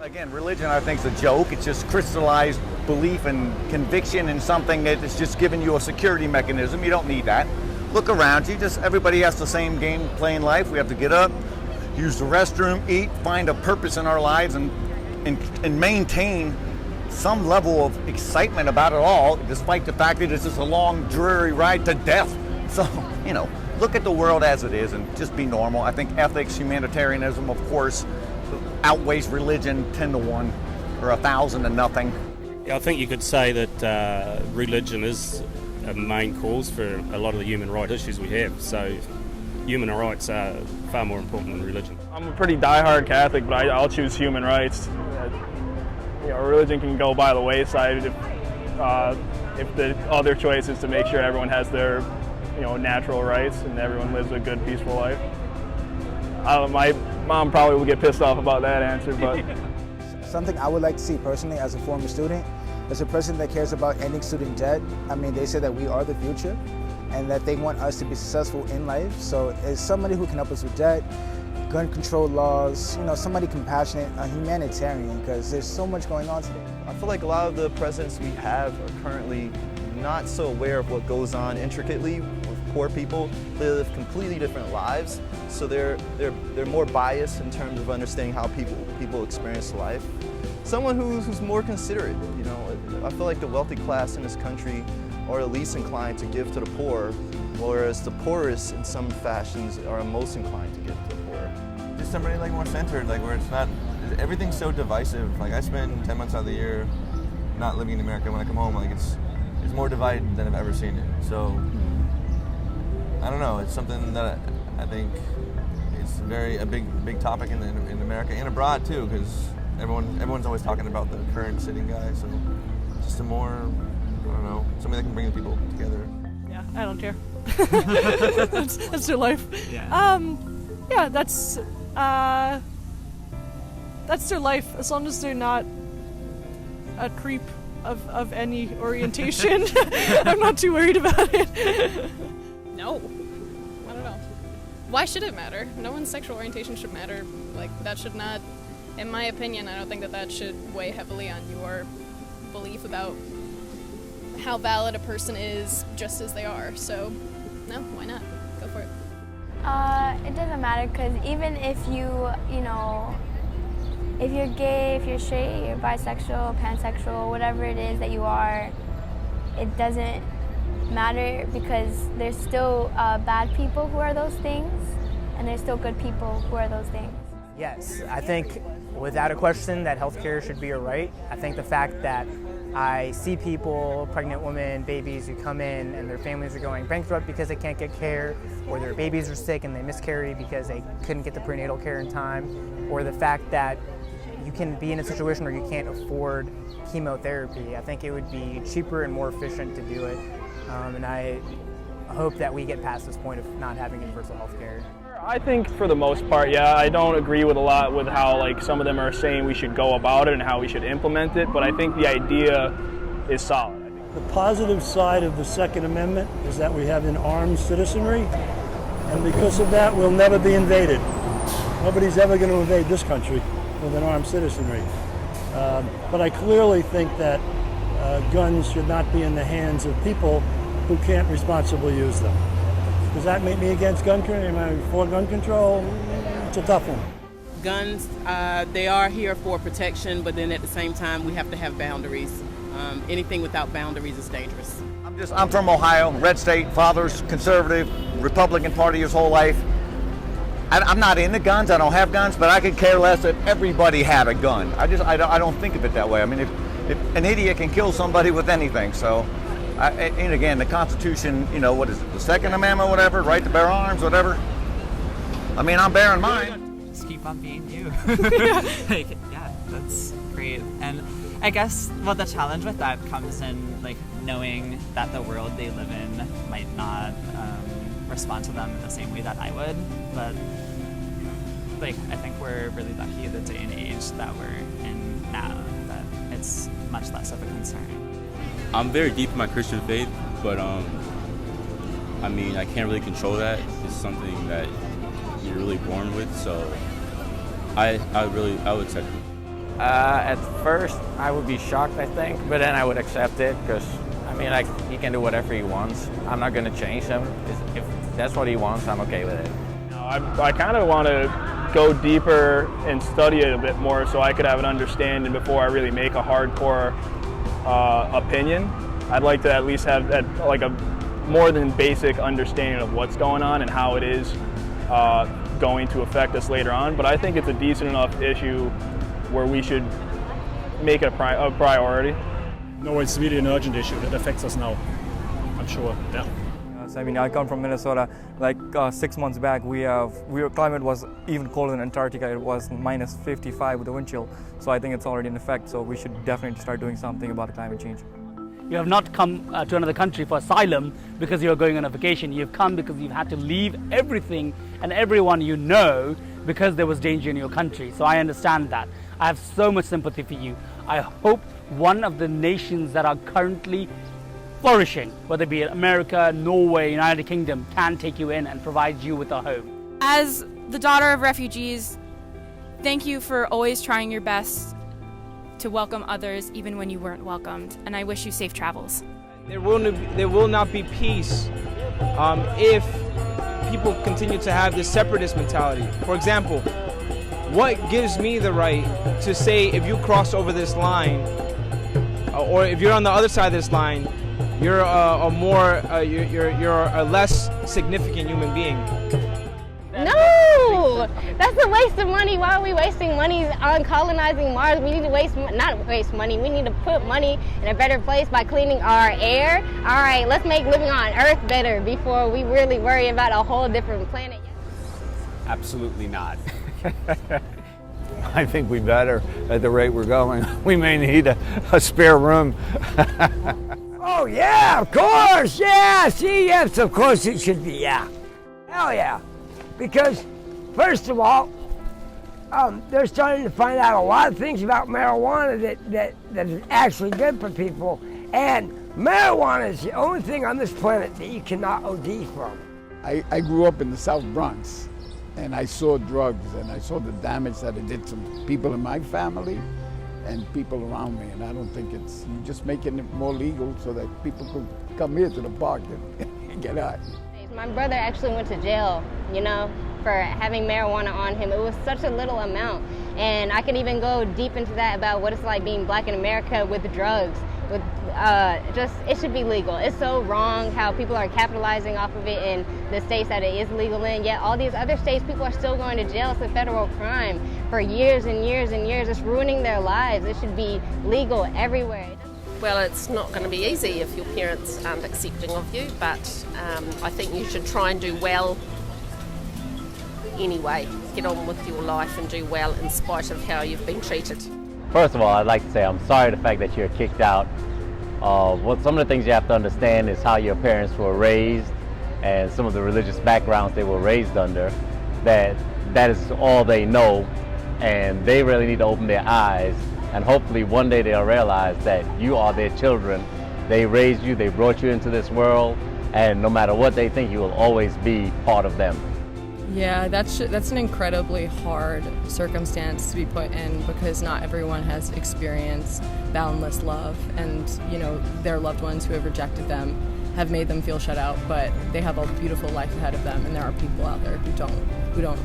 Again, religion, I think, is a joke. It's just crystallized belief and conviction in something that is just giving you a security mechanism. You don't need that. Look around you. Everybody has the same game playing life. We have to get up, use the restroom, eat, find a purpose in our lives, and maintain some level of excitement about it all, despite the fact that it's just a long, dreary ride to death. So, look at the world as it is and just be normal. I think ethics, humanitarianism, of course, outweighs religion 10 to 1 or 1,000 to nothing. Yeah, I think you could say that religion is a main cause for a lot of the human rights issues we have. So human rights are far more important than religion. I'm a pretty diehard Catholic, but I'll choose human rights. Religion can go by the wayside if the other choice is to make sure everyone has their natural rights and everyone lives a good, peaceful life. My mom probably would get pissed off about that answer, but something I would like to see personally as a former student is a person that cares about ending student debt. I mean, they say that we are the future and that they want us to be successful in life. So as somebody who can help us with debt, gun control laws, somebody compassionate, a humanitarian, because there's so much going on today. I feel like a lot of the presidents we have are currently not so aware of what goes on intricately with poor people. They live completely different lives, so they're more biased in terms of understanding how people experience life. Someone who's more considerate, I feel like the wealthy class in this country are the least inclined to give to the poor, whereas the poorest in some fashions are most inclined to give to the poor. Just somebody more centered, where it's not, everything's so divisive. I spend 10 months out of the year not living in America. When I come home, it's more divided than I've ever seen it. So, I don't know, it's something that I think is a big topic in America and abroad too, because everyone's always talking about the current sitting guy. So, just a more, I don't know, something that can bring the people together. Yeah, I don't care. that's their life. Yeah. Yeah, that's their life. As long as they're not a creep of any orientation, I'm not too worried about it. No, I don't know. Why should it matter? No one's sexual orientation should matter. That should not, in my opinion, I don't think that should weigh heavily on your belief about how valid a person is just as they are. So, no, why not? Go for it. It doesn't matter, because even if if you're gay, if you're straight, you're bisexual, pansexual, whatever it is that you are, it doesn't matter, because there's still bad people who are those things, and there's still good people who are those things. Yes, I think without a question that healthcare should be a right. I think the fact that I see people, pregnant women, babies who come in and their families are going bankrupt because they can't get care, or their babies are sick and they miscarry because they couldn't get the prenatal care in time, or the fact that you can be in a situation where you can't afford chemotherapy. I think it would be cheaper and more efficient to do it, and I hope that we get past this point of not having universal health care. I think for the most part, yeah, I don't agree with a lot with how some of them are saying we should go about it and how we should implement it, but I think the idea is solid. The positive side of the Second Amendment is that we have an armed citizenry, and because of that, we'll never be invaded. Nobody's ever going to invade this country with an armed citizenry. But I clearly think that guns should not be in the hands of people who can't responsibly use them. Does that make me against gun control? Am I for gun control? It's a tough one. Guns, they are here for protection, but then at the same time, we have to have boundaries. Anything without boundaries is dangerous. I'm from Ohio, red state, father's conservative, Republican Party his whole life. I'm not into guns. I don't have guns, but I could care less if everybody had a gun. I don't think of it that way. I mean, if an idiot can kill somebody with anything, so. And again, the Constitution, you know, what is it, the Second Amendment, whatever, right to bear arms, whatever. I mean, I'm bearing mine. Just keep on being you. Like, yeah, that's great. And I guess what the challenge with that comes in, like, knowing that the world they live in might not respond to them in the same way that I would. But, like, I think we're really lucky the day and age that we're in now, that it's much less of a concern. I'm very deep in my Christian faith, but I mean, I can't really control that. It's something that you're really born with, so I would accept it. At first, I would be shocked, I think, but then I would accept it because, I mean, like, he can do whatever he wants. I'm not going to change him. If that's what he wants, I'm okay with it. I kind of want to go deeper and study it a bit more so I could have an understanding before I really make a hardcore opinion. I'd like to at least have like a more than basic understanding of what's going on and how it is going to affect us later on. But I think it's a decent enough issue where we should make it a priority. No, it's really an urgent issue that affects us now, I'm sure. Yeah. I mean, I come from Minnesota. Like 6 months back, our climate was even colder than Antarctica. It was minus 55 with the wind chill. So I think it's already in effect. So we should definitely start doing something about the climate change. You have not come to another country for asylum because you're going on a vacation. You've come because you've had to leave everything and everyone you know because there was danger in your country. So I understand that. I have so much sympathy for you. I hope one of the nations that are currently flourishing, whether it be America, Norway, United Kingdom, can take you in and provide you with a home. As the daughter of refugees, thank you for always trying your best to welcome others even when you weren't welcomed, and I wish you safe travels. There will not be peace if people continue to have this separatist mentality. For example, what gives me the right to say if you cross over this line, or if you're on the other side of this line, you're you're a less significant human being? No, that's a waste of money. Why are we wasting money on colonizing Mars? We need to not waste money. We need to put money in a better place by cleaning our air. All right, let's make living on Earth better before we really worry about a whole different planet. Absolutely not. I think we better at the rate we're going. We may need a spare room. Oh yeah, of course, yeah. See, yes, of course it should be, yeah. Hell yeah. Because, first of all, they're starting to find out a lot of things about marijuana that is actually good for people. And marijuana is the only thing on this planet that you cannot OD from. I grew up in the South Bronx, and I saw drugs, and I saw the damage that it did to people in my family and people around me. And I don't think you're just making it more legal so that people could come here to the park and get high. My brother actually went to jail, for having marijuana on him. It was such a little amount. And I could even go deep into that about what it's like being black in America with drugs. It should be legal. It's so wrong how people are capitalizing off of it in the states that it is legal in, yet all these other states, people are still going to jail. It's a federal crime for years and years and years. It's ruining their lives. It should be legal everywhere. Well, it's not going to be easy if your parents aren't accepting of you, but I think you should try and do well anyway. Get on with your life and do well in spite of how you've been treated. First of all, I'd like to say I'm sorry the fact that you're kicked out. Some of the things you have to understand is how your parents were raised and some of the religious backgrounds they were raised under. That is all they know, and they really need to open their eyes. And hopefully one day they'll realize that you are their children. They raised you, they brought you into this world, and no matter what they think, you will always be part of them. Yeah, that's an incredibly hard circumstance to be put in because not everyone has experienced boundless love, and their loved ones who have rejected them have made them feel shut out, but they have a beautiful life ahead of them, and there are people out there who don't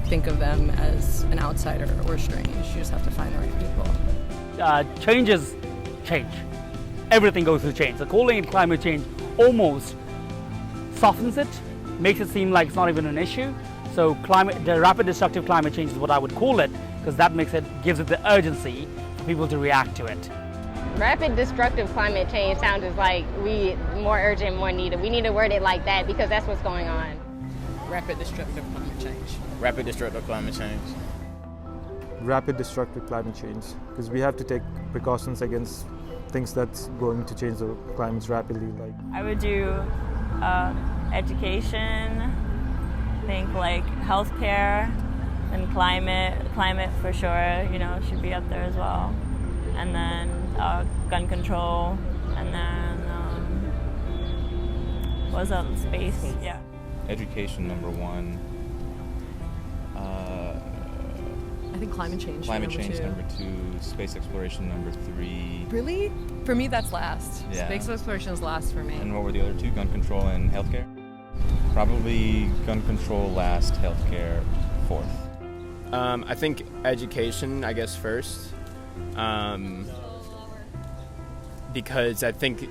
think of them as an outsider or strange. You just have to find the right people. Change is change. Everything goes through change. So calling it climate change almost softens it makes it seem like it's not even an issue. So the rapid destructive climate change is what I would call it, because that gives it the urgency for people to react to it. Rapid destructive climate change sounds like more urgent, more needed. We need to word it like that because that's what's going on. Rapid destructive climate change. Rapid destructive climate change. Rapid destructive climate change, because we have to take precautions against things that's going to change the climates rapidly. Like I would do education, I think like healthcare, and climate for sure, should be up there as well. And then gun control, and then what's up, space, yeah. Education, number one. I think climate change. Climate change, number two. Space exploration, number three. Really? For me, that's last. Yeah. Space exploration is last for me. And what were the other two? Gun control and healthcare? Probably gun control last, healthcare fourth. I think education, I guess, first. Because I think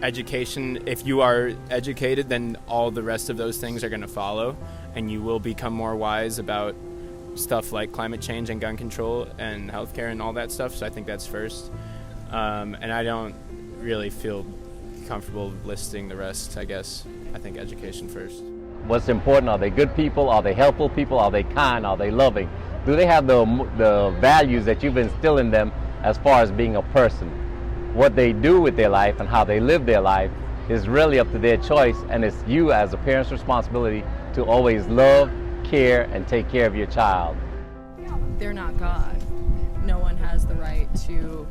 education, if you are educated, then all the rest of those things are going to follow, and you will become more wise about stuff like climate change and gun control and healthcare and all that stuff. So I think that's first. And I don't really feel comfortable listing the rest, I guess. I think education first. What's important? Are they good people? Are they helpful people? Are they kind? Are they loving? Do they have the values that you've instilled in them as far as being a person? What they do with their life and how they live their life is really up to their choice, and it's you as a parent's responsibility to always love, care, and take care of your child. They're not God. No one has the right to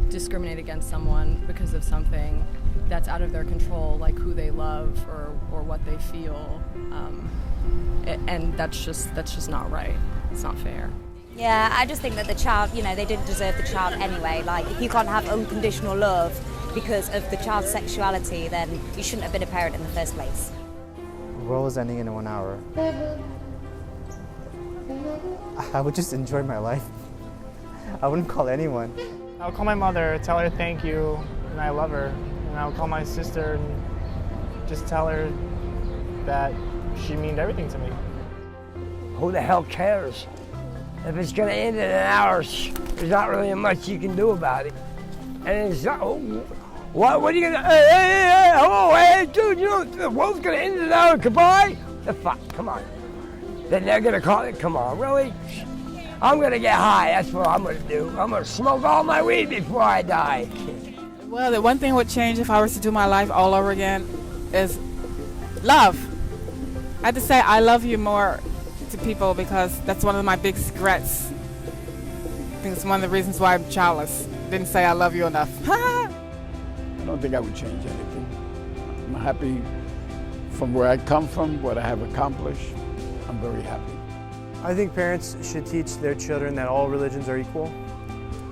discriminate against someone because of something that's out of their control, like who they love or what they feel, and that's just not right. It's not fair. Yeah, I just think that the child, they didn't deserve the child anyway. Like, if you can't have unconditional love because of the child's sexuality, then you shouldn't have been a parent in the first place. The world is ending in 1 hour. I would just enjoy my life. I wouldn't call anyone. I'll call my mother, tell her thank you, and I love her. And I'll call my sister and just tell her that she means everything to me. Who the hell cares? If it's going to end in an hour, there's not really much you can do about it. And it's not, what are you going to, hey, dude, the world's going to end in an hour, goodbye? The fuck, come on. Then they're going to call it, come on, really? I'm going to get high, that's what I'm going to do. I'm going to smoke all my weed before I die. Well, the one thing would change if I was to do my life all over again is love. I have to say I love you more to people because that's one of my big regrets. I think it's one of the reasons why I'm childless. Didn't say I love you enough. I don't think I would change anything. I'm happy from where I come from, what I have accomplished. I'm very happy. I think parents should teach their children that all religions are equal,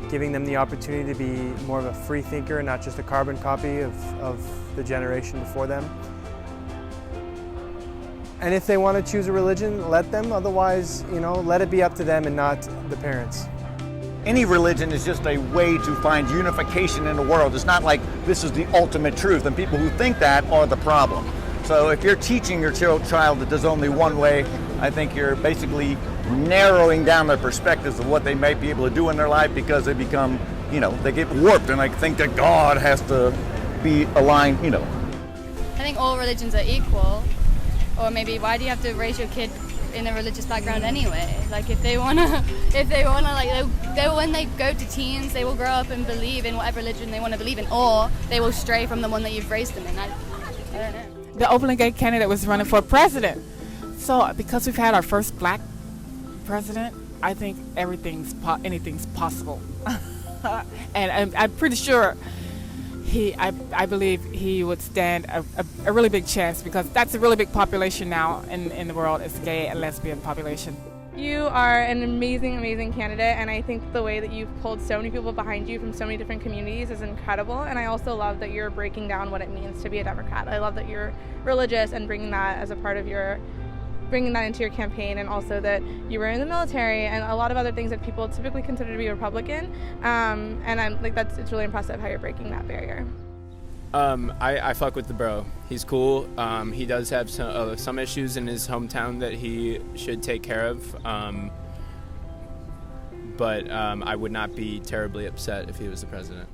giving them the opportunity to be more of a free thinker and not just a carbon copy of the generation before them. And if they want to choose a religion, let them. Otherwise, let it be up to them and not the parents. Any religion is just a way to find unification in the world. It's not like this is the ultimate truth, and people who think that are the problem. So if you're teaching your child that there's only one way, I think you're basically narrowing down their perspectives of what they might be able to do in their life because they become, they get warped and think that God has to be aligned, I think all religions are equal. Or maybe why do you have to raise your kid in a religious background anyway? Like if they wanna, when they go to teens, they will grow up and believe in whatever religion they want to believe in, or they will stray from the one that you've raised them in. I don't know. The openly gay candidate was running for president. So because we've had our first black president, I think anything's possible. And I'm pretty sure I believe he would stand a really big chance because that's a really big population now in the world. It's the gay and lesbian population. You are an amazing, amazing candidate, and I think the way that you've pulled so many people behind you from so many different communities is incredible, and I also love that you're breaking down what it means to be a Democrat. I love that you're religious and bringing that as a part of bringing that into your campaign, and also that you were in the military and a lot of other things that people typically consider to be Republican, and I'm it's really impressive how you're breaking that barrier. I fuck with the bro. He's cool. He does have some issues in his hometown that he should take care of. But I would not be terribly upset if he was the president.